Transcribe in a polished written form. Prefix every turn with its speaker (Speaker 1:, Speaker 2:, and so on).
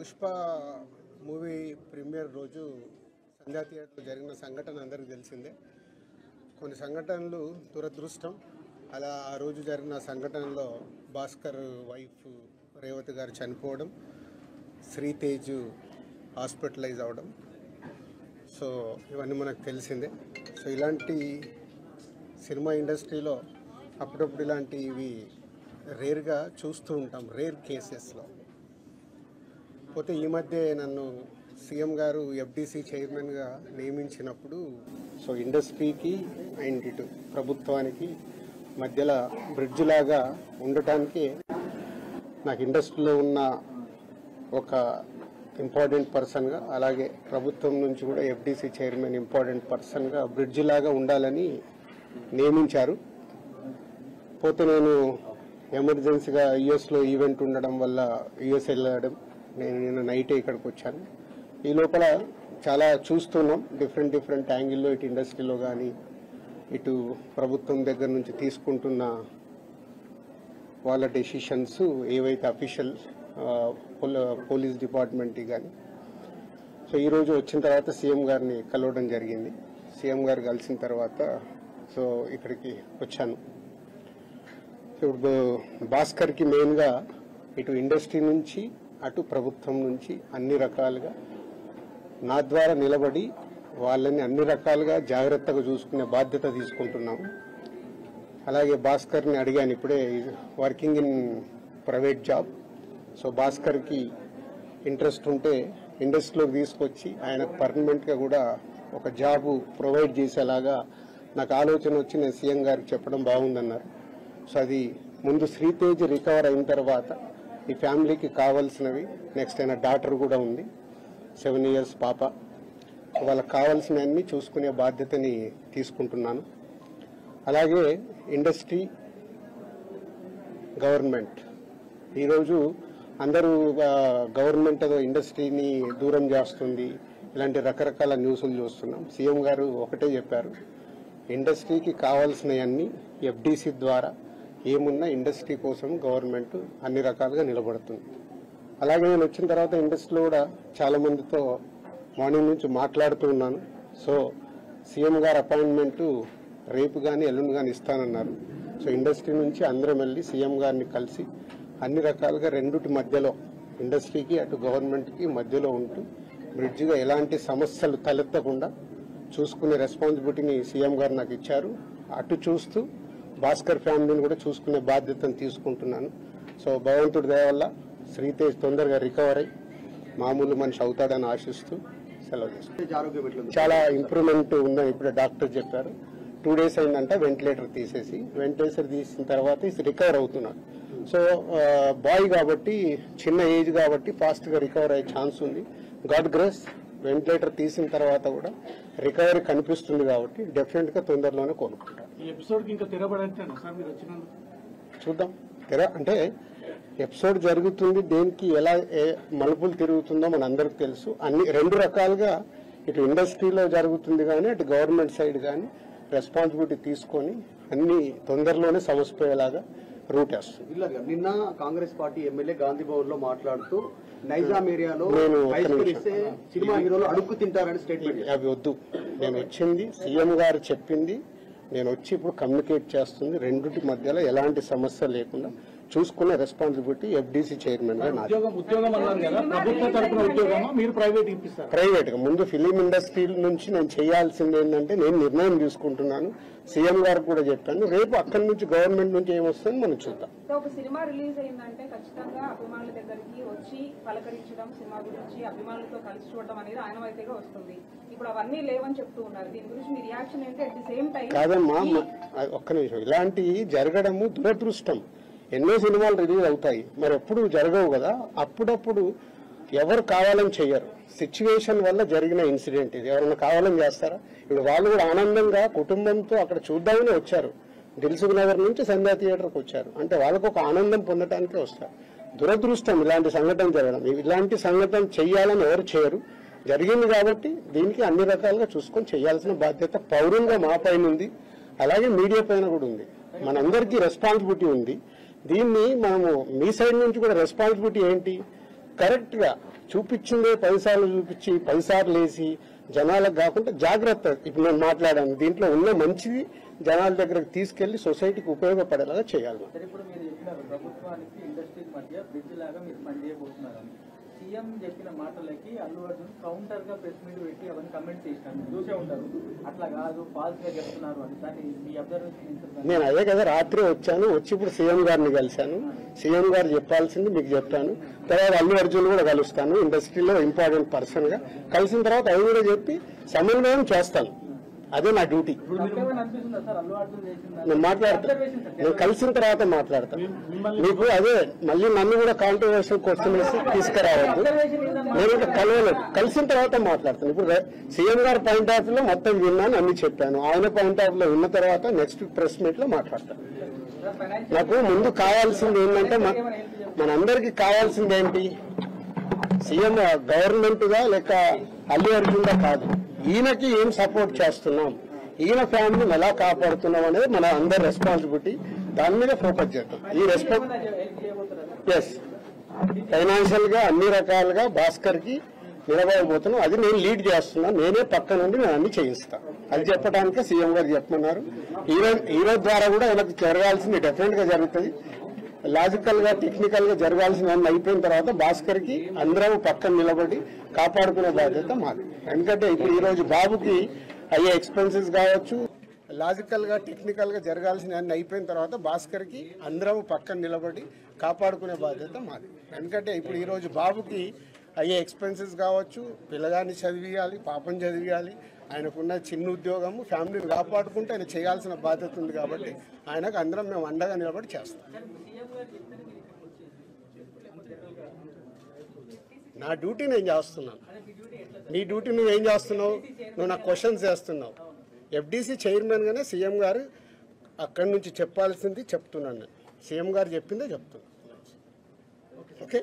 Speaker 1: Pushpa movie premier రోజు సంధ్యా థియేటర్లో జరిగిన సంఘటన అందరికీ తెలిసిందే. కొన్ని సంఘటనలు దురదృష్టం. అలా ఆ రోజు జరిగిన సంఘటనలో భాస్కర్ వైఫ్ రేవతి గారు చనిపోవడం, శ్రీతేజ్ హాస్పిటలైజ్ అవడం, సో ఇవన్నీ మనకు తెలిసిందే. సో ఇలాంటి సినిమా ఇండస్ట్రీలో అప్పుడప్పుడు ఇలాంటివి రేర్గా చూస్తూ ఉంటాం, రేర్ కేసెస్లో. పోతే ఈ మధ్య నన్ను సీఎం గారు ఎఫ్డీసీ చైర్మన్గా నియమించినప్పుడు సో ఇండస్ట్రీకి అండ్ ఇటు ప్రభుత్వానికి మధ్యలో బ్రిడ్జ్ లాగా ఉండటానికి నాకు ఇండస్ట్రీలో ఉన్న ఒక ఇంపార్టెంట్ పర్సన్గా, అలాగే ప్రభుత్వం నుంచి కూడా ఎఫ్డీసీ చైర్మన్ ఇంపార్టెంట్ పర్సన్గా బ్రిడ్జ్ లాగా ఉండాలని నియమించారు. పోతే నేను ఎమర్జెన్సీగా యుఎస్లో ఈవెంట్ ఉండడం వల్ల యుఎస్ వెళ్ళడం, నేను నైటే ఇక్కడికి వచ్చాను. ఈ లోపల చాలా చూస్తున్నాం, డిఫరెంట్ యాంగిల్లో ఇటు ఇండస్ట్రీలో కానీ ఇటు ప్రభుత్వం దగ్గర నుంచి తీసుకుంటున్న వాళ్ళ డెసిషన్స్ ఏవైతే అఫీషియల్ పోలీస్ డిపార్ట్మెంట్ కానీ. సో ఈరోజు వచ్చిన తర్వాత సీఎం గారిని కలవడం జరిగింది. సీఎం గారు కలిసిన తర్వాత సో ఇక్కడికి వచ్చాను. ఇప్పుడు భాస్కర్కి మెయిన్గా ఇటు ఇండస్ట్రీ నుంచి అటు ప్రభుత్వం నుంచి అన్ని రకాలుగా నా ద్వారా నిలబడి వాళ్ళని అన్ని రకాలుగా జాగ్రత్తగా చూసుకునే బాధ్యత తీసుకుంటున్నాము. అలాగే భాస్కర్ని అడిగాను, ఇప్పుడే working in private job. So భాస్కర్కి ఇంట్రెస్ట్ ఉంటే ఇండస్ట్రీలోకి తీసుకొచ్చి ఆయనకు పర్మనెంట్గా కూడా ఒక జాబు ప్రొవైడ్ చేసేలాగా నాకు ఆలోచన వచ్చి నేను సీఎం గారికి చెప్పడం బాగుందన్నారు. సో అది ముందు శ్రీతేజ్ రికవర్ అయిన తర్వాత ఈ ఫ్యామిలీకి కావాల్సినవి, నెక్స్ట్ అయిన డాటర్ కూడా ఉంది, 7 years పాప, వాళ్ళకి కావాల్సినవన్నీ చూసుకునే బాధ్యతని తీసుకుంటున్నాను. అలాగే ఇండస్ట్రీ, గవర్నమెంట్, ఈరోజు అందరూ గవర్నమెంట్ ఏదో ఇండస్ట్రీని దూరం చేస్తుంది, ఇలాంటి రకరకాల న్యూస్లు చూస్తున్నాం. సీఎం గారు ఒకటే చెప్పారు, ఇండస్ట్రీకి కావాల్సినవన్నీ ఎఫ్డీసీ ద్వారా ఏమున్నా ఇండస్ట్రీ కోసం గవర్నమెంట్ అన్ని రకాలుగా నిలబడుతుంది. అలాగే నేను వచ్చిన తర్వాత ఇండస్ట్రీలో కూడా చాలా మందితో మార్నింగ్ నుంచి మాట్లాడుతూ ఉన్నాను. సో సీఎం గారు అపాయింట్మెంట్ రేపు కానీ ఎల్లుండి కానీ ఇస్తానన్నారు. సో ఇండస్ట్రీ నుంచి అందరం వెళ్ళి సీఎం గారిని కలిసి అన్ని రకాలుగా రెండుటి మధ్యలో, ఇండస్ట్రీకి అటు గవర్నమెంట్కి మధ్యలో ఉంటూ బ్రిడ్జిగా ఎలాంటి సమస్యలు తలెత్తకుండా చూసుకునే రెస్పాన్సిబిలిటీని సీఎం గారు నాకు ఇచ్చారు. అటు చూస్తూ భాస్కర్ ఫ్యామిలీని కూడా చూసుకునే బాధ్యతను తీసుకుంటున్నాను. సో భగవంతుడి దయ వల్ల శ్రీతేజ్ తొందరగా రికవర్ అయ్యి మామూలు మనిషి అవుతాడని ఆశిస్తూ సెలవు తీసుకుంటాను. చాలా ఇంప్రూవ్మెంట్ ఉందని ఇప్పుడే డాక్టర్ చెప్పారు. 2 days అయిందంట వెంటిలేటర్ తీసిన తర్వాత రికవర్ అవుతున్నాడు. సో బాయ్ కాబట్టి, చిన్న ఏజ్ కాబట్టి ఫాస్ట్ గా రికవర్ అయ్యే ఛాన్స్ ఉంది. గాడ్ గ్రేస్, వెంటిలేటర్ తీసిన తర్వాత కూడా రికవరీ కనిపిస్తుంది కాబట్టి డెఫినెట్ గా తొందరలోనే కోలుకుంటారు. చూద్దాం. అంటే ఎపిసోడ్ జరుగుతుంది, దేనికి ఎలా మలుపులు తిరుగుతుందో మన అందరికి తెలుసు. అన్ని రెండు రకాలుగా ఇటు ఇండస్ట్రీలో జరుగుతుంది కానీ అటు గవర్నమెంట్ సైడ్ కానీ రెస్పాన్సిబిలిటీ తీసుకొని అన్ని తొందరలోనే సమసిపోయేలాగా రూట్ వేస్తుంది.
Speaker 2: నిన్న కాంగ్రెస్ పార్టీ ఎమ్మెల్యే గాంధీ భవన్ లో మాట్లాడుతూ నైజాం ఏరియాలో సినిమా హీరోలు అడుక్కు తింటారని స్టేట్మెంట్.
Speaker 1: అవి వద్దు, నేను వచ్చింది సీఎం గారు చెప్పింది, నేను వచ్చి ఇప్పుడు కమ్యూనికేట్ చేస్తుంది. రెండింటి మధ్యలో ఎలాంటి సమస్య లేకుండా చూసుకునే రెస్పాన్సిబిలిటీ ఎఫ్డీసీ చైర్మన్ గా. ప్రైవేట్ గా ముందు ఫిలిం ఇండస్ట్రీ నుంచి నేను చేయాల్సింది ఏంటంటే, నేను నిర్ణయం తీసుకుంటున్నాను, సీఎం గారికి కూడా చెప్పాను. రేపు అక్కడి నుంచి గవర్నమెంట్ నుంచి ఏమొస్తుందో మనం చూద్దాం.
Speaker 3: ఒక సినిమా రిలీజ్ అయిందంటే ఖచ్చితంగా అభిమానుల దగ్గరికి వచ్చి పలకరించడం, సినిమా గురించి అభిమానులతో కలిసి చూడడం అనేది ఆనవాయితీగా వస్తుంది. ఇప్పుడు అవన్నీ లేవని చెప్తూ ఉన్నారు. దీని గురించి మీ రియాక్షన్ ఏంటి? అట్ ది సేమ్ టైం
Speaker 1: కాదమ్మా, ఒక్క నిమిషం, ఇలాంటివి జరగడము దురదృష్టం. ఎన్నో సినిమాలు రిలీజ్ అవుతాయి, మరి ఎప్పుడు జరగవు కదా. అప్పుడప్పుడు ఎవరు కావాలని చెయ్యరు, సిచ్యువేషన్ వల్ల జరిగిన ఇన్సిడెంట్ ఇది. ఎవరైనా కావాలని చేస్తారా? ఇప్పుడు వాళ్ళు కూడా ఆనందంగా కుటుంబంతో అక్కడ చూద్దామని వచ్చారు. దిల్సుఖ్ నగర్ నుంచి సంధ్యా థియేటర్కి వచ్చారు అంటే వాళ్ళకు ఒక ఆనందం పొందటానికే వస్తారు. దురదృష్టం ఇలాంటి సంఘటన జరగడం. ఇలాంటి సంఘటన చెయ్యాలని ఎవరు చేయరు. జరిగింది కాబట్టి దీనికి అన్ని రకాలుగా చూసుకొని చేయాల్సిన బాధ్యత పౌరులుగా మా పైన ఉంది, అలాగే మీడియా పైన కూడా ఉంది. మనందరికీ రెస్పాన్సిబిలిటీ ఉంది. దీన్ని మనము మీ సైడ్ నుంచి కూడా రెస్పాన్సిబిలిటీ ఏంటి,
Speaker 4: కరెక్ట్గా చూపించిందే పైసాలు చూపించి పైసాలు వేసి జనాలకు కాకుండా జాగ్రత్త. ఇప్పుడు నేను మాట్లాడాను, దీంట్లో ఉన్న మంచిది జనాల దగ్గరకు తీసుకెళ్లి సొసైటీకి ఉపయోగపడేలాగా చేయాలి.
Speaker 5: ఇప్పుడు మీరు చెప్పినారు ప్రభుత్వానికి ఇండస్ట్రీకి మధ్య బ్రిడ్జ్ లాగా మీరు పనిచేయబోతున్నారని. సీఎం చెప్పిన మాటలకి అల్లు అర్జున్ కౌంటర్ గా ప్రెస్ మీట్ పెట్టి అవన్నీ కమెంట్స్ చేసినారు, చూసే ఉంటారు. అట్లా కాదు, ఫాల్స్ గా చెప్తున్నారు అని. దాన్ని మీ అబ్జర్వేషన్.
Speaker 4: నేను అదే కదా రాత్రి వచ్చాను, వచ్చి ఇప్పుడు సీఎం గారిని కలిశాను. సీఎం గారు చెప్పాల్సింది మీకు చెప్పాను. తర్వాత అల్లు అర్జున్ కూడా కలుస్తాను, ఇండస్ట్రీలో ఇంపార్టెంట్ పర్సన్ గా. కలిసిన తర్వాత అవి కూడా చెప్పి సమన్వయం చేస్తాను. అదే నా డ్యూటీ. నేను మాట్లాడతాను, నేను కలిసిన తర్వాత మాట్లాడతాను. మీకు అదే మళ్ళీ నన్ను కూడా కాంట్రవర్షియల్ క్వశ్చన్ వేసి తీసుకురావద్దు. నేను కలవలేదు, కలిసిన తర్వాత మాట్లాడతాను. ఇప్పుడు సీఎం గారి పాయింట్ ఆఫ్ వ్యూలో మొత్తం విన్నాను, అన్ని చెప్పాను. ఆయన పాయింట్ ఆఫ్ వ్యూలో విన్న తర్వాత నెక్స్ట్ ప్రెస్ మీట్ లో మాట్లాడతాను. నాకు ముందు కావాల్సింది ఏంటంటే మనందరికీ కావాల్సింది ఏంటి, సీఎం గవర్నమెంట్ గా లేక అల్లు అర్జున్ గా కాదు, ఈయనకి ఏం సపోర్ట్ చేస్తున్నాం, ఈయన ఫ్యామిలీని ఎలా కాపాడుతున్నాం అనేది మన అందరి రెస్పాన్సిబిలిటీ. దాని మీద ఫోకస్ చేద్దాం. ఈ ఎస్ ఫైనాన్షియల్ గా అన్ని రకాలుగా భాస్కర్ కి నిలబడబోతున్నాం. అది నేను లీడ్ చేస్తున్నాను, నేనే పక్క నుండి నేను అన్ని చేయిస్తాను. అది చెప్పడానికే సీఎం గారు చెప్పమన్నారు. హీరో ద్వారా కూడా ఆయనకు జరగాల్సింది డెఫినెట్ గా జరుగుతుంది. లాజికల్ గా టెక్నికల్ గా జరగాల్సిన అయిపోయిన తర్వాత భాస్కర్ కి అందరం పక్కన నిలబడి కాపాడుకునే బాధ్యత మాది. ఎందుకంటే ఇప్పుడు ఈ రోజు బాబుకి అయ్యే ఎక్స్పెన్సెస్ కావచ్చు, లాజికల్ గా టెక్నికల్ గా జరగాల్సిన అన్ని అయిపోయిన తర్వాత భాస్కర్ కి అందరం పక్కన నిలబడి కాపాడుకునే బాధ్యత మాది. ఎందుకంటే ఇప్పుడు ఈ రోజు బాబుకి అయ్యే ఎక్స్పెన్సెస్ కావచ్చు, పిల్లగాన్ని చదివియాలి, పాపం చదివియాలి, ఆయనకున్న చిన్న ఉద్యోగము, ఫ్యామిలీని కాపాడుకుంటే ఆయన చేయాల్సిన బాధ్యత ఉంది. కాబట్టి ఆయనకు అందరం మేము అండగా నిలబడి చేస్తాం. నా డ్యూటీ నేను చేస్తున్నాను, నీ డ్యూటీ నువ్వేం చేస్తున్నావు? నువ్వు నాకు క్వశ్చన్స్ చేస్తున్నావు. ఎఫ్డీసీ చైర్మన్ గానే సీఎం గారు అక్కడి నుంచి చెప్పాల్సింది చెప్తున్నాను. నేను సీఎం గారు చెప్పిందే చెప్తున్నాను. ఓకే.